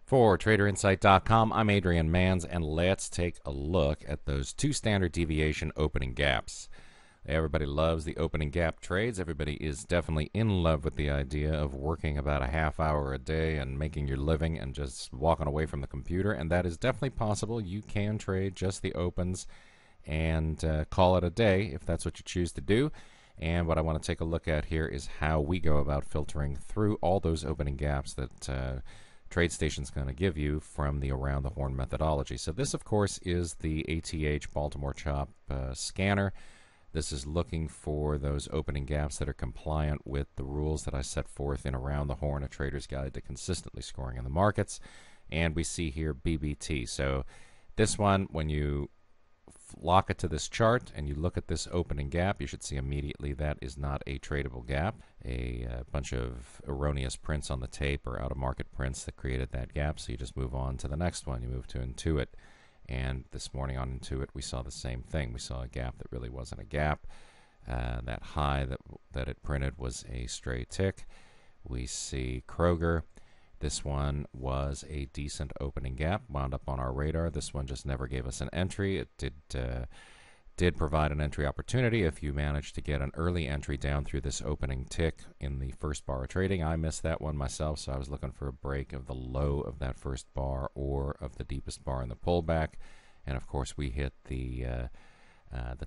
For TraderInsight.com, I'm Adrian Manz, and let's take a look at those two standard deviation opening gaps. Everybody loves the opening gap trades. Everybody is definitely in love with the idea of working about a half hour a day and making your living and just walking away from the computer, and that is definitely possible. You can trade just the opens and call it a day if that's what you choose to do. And what I want to take a look at here is how we go about filtering through all those opening gaps that TradeStation is going to give you from the around the horn methodology. So this, of course, is the ATH Baltimore Chop scanner. This is looking for those opening gaps that are compliant with the rules that I set forth in Around the Horn, a trader's guide to consistently scoring in the markets. And we see here BBT. So this one, when you lock it to this chart and you look at this opening gap, you should see immediately that is not a tradable gap. A bunch of erroneous prints on the tape or out-of-market prints that created that gap, so you just move on to the next one. You move to Intuit, and this morning on Intuit we saw the same thing. We saw a gap that really wasn't a gap. That high that it printed was a stray tick. We see Kroger. This one was a decent opening gap, wound up on our radar. This one just never gave us an entry. It did provide an entry opportunity if you managed to get an early entry down through this opening tick in the first bar of trading. I missed that one myself, so I was looking for a break of the low of that first bar or of the deepest bar in the pullback. And of course, we hit the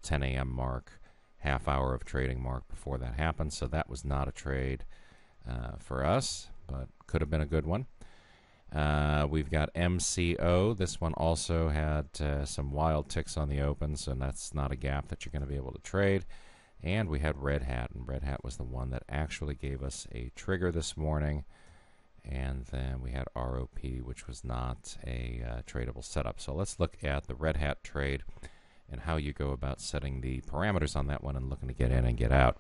10 a.m. mark, half hour of trading mark before that happened. So that was not a trade for us, but could have been a good one. We've got MCO. This one also had some wild ticks on the open, so that's not a gap that you're going to be able to trade. And we had Red Hat, and Red Hat was the one that actually gave us a trigger this morning. And then we had ROP, which was not a tradable setup. So let's look at the Red Hat trade and how you go about setting the parameters on that one and looking to get in and get out.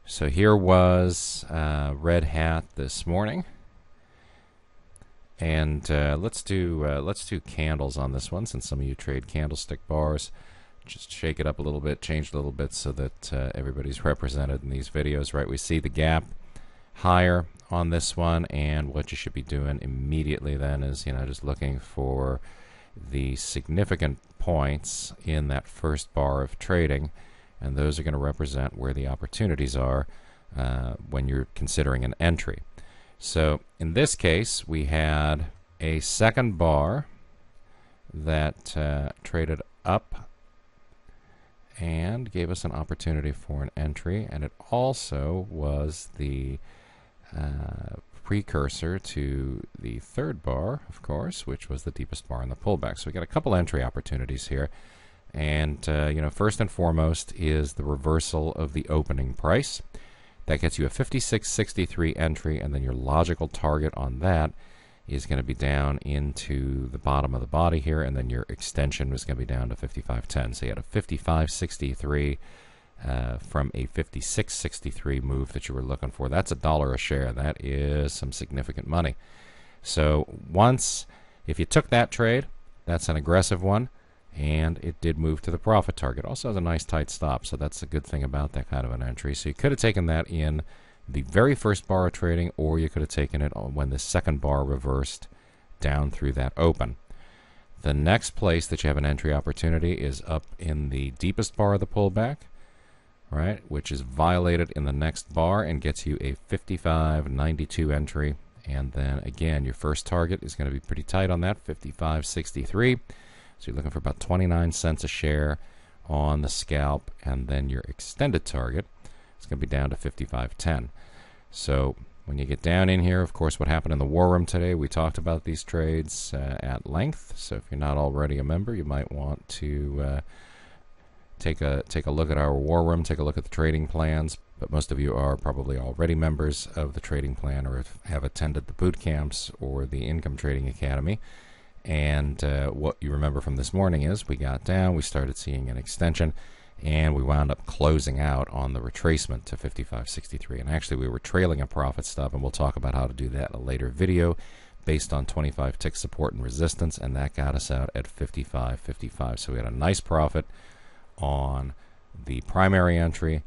So here was Red Hat this morning. And let's do candles on this one, since some of you trade candlestick bars. Just shake it up a little bit, change it a little bit so that everybody's represented in these videos, right? We see the gap higher on this one, and what you should be doing immediately then is, just looking for the significant points in that first bar of trading, and those are going to represent where the opportunities are when you're considering an entry. So in this case, we had a second bar that traded up and gave us an opportunity for an entry, and it also was the precursor to the third bar, of course, which was the deepest bar in the pullback. So we got a couple entry opportunities here, and first and foremost is the reversal of the opening price. That gets you a 56.63 entry, and then your logical target on that is going to be down into the bottom of the body here, and then your extension was going to be down to 55.10. So you had a 55.63 from a 56.63 move that you were looking for. That's $1 a share. That is some significant money. So if you took that trade, that's an aggressive one, and it did move to the profit target. Also has a nice tight stop, so that's a good thing about that kind of an entry. So you could have taken that in the very first bar of trading, or you could have taken it when the second bar reversed down through that open. The next place that you have an entry opportunity is up in the deepest bar of the pullback, right, which is violated in the next bar and gets you a 55.92 entry. And then again, your first target is going to be pretty tight on that, 55.63. So you're looking for about 29 cents a share on the scalp, and then your extended target is going to be down to 55.10. So when you get down in here, of course, what happened in the war room today, we talked about these trades at length. So if you're not already a member, you might want to take a look at our war room, take a look at the trading plans. But most of you are probably already members of the trading plan or have attended the boot camps or the Income Trading Academy. And what you remember from this morning is we got down, we started seeing an extension, and we wound up closing out on the retracement to 55.63. And actually, we were trailing a profit stop, and we'll talk about how to do that in a later video based on 25 tick support and resistance, and that got us out at 55.55. So we had a nice profit on the primary entry.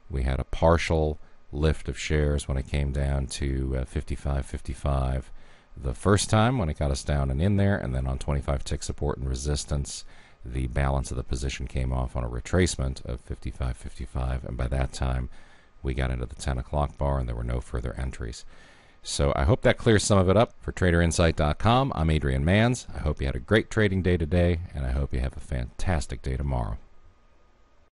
We had a partial lift of shares when it came down to 55.55 the first time when it got us down and in there, and then on 25 tick support and resistance, the balance of the position came off on a retracement of 55.55, and by that time we got into the 10 o'clock bar and there were no further entries. So I hope that clears some of it up. For TraderInsight.com, I'm Adrian Manz. I hope you had a great trading day today, and I hope you have a fantastic day tomorrow.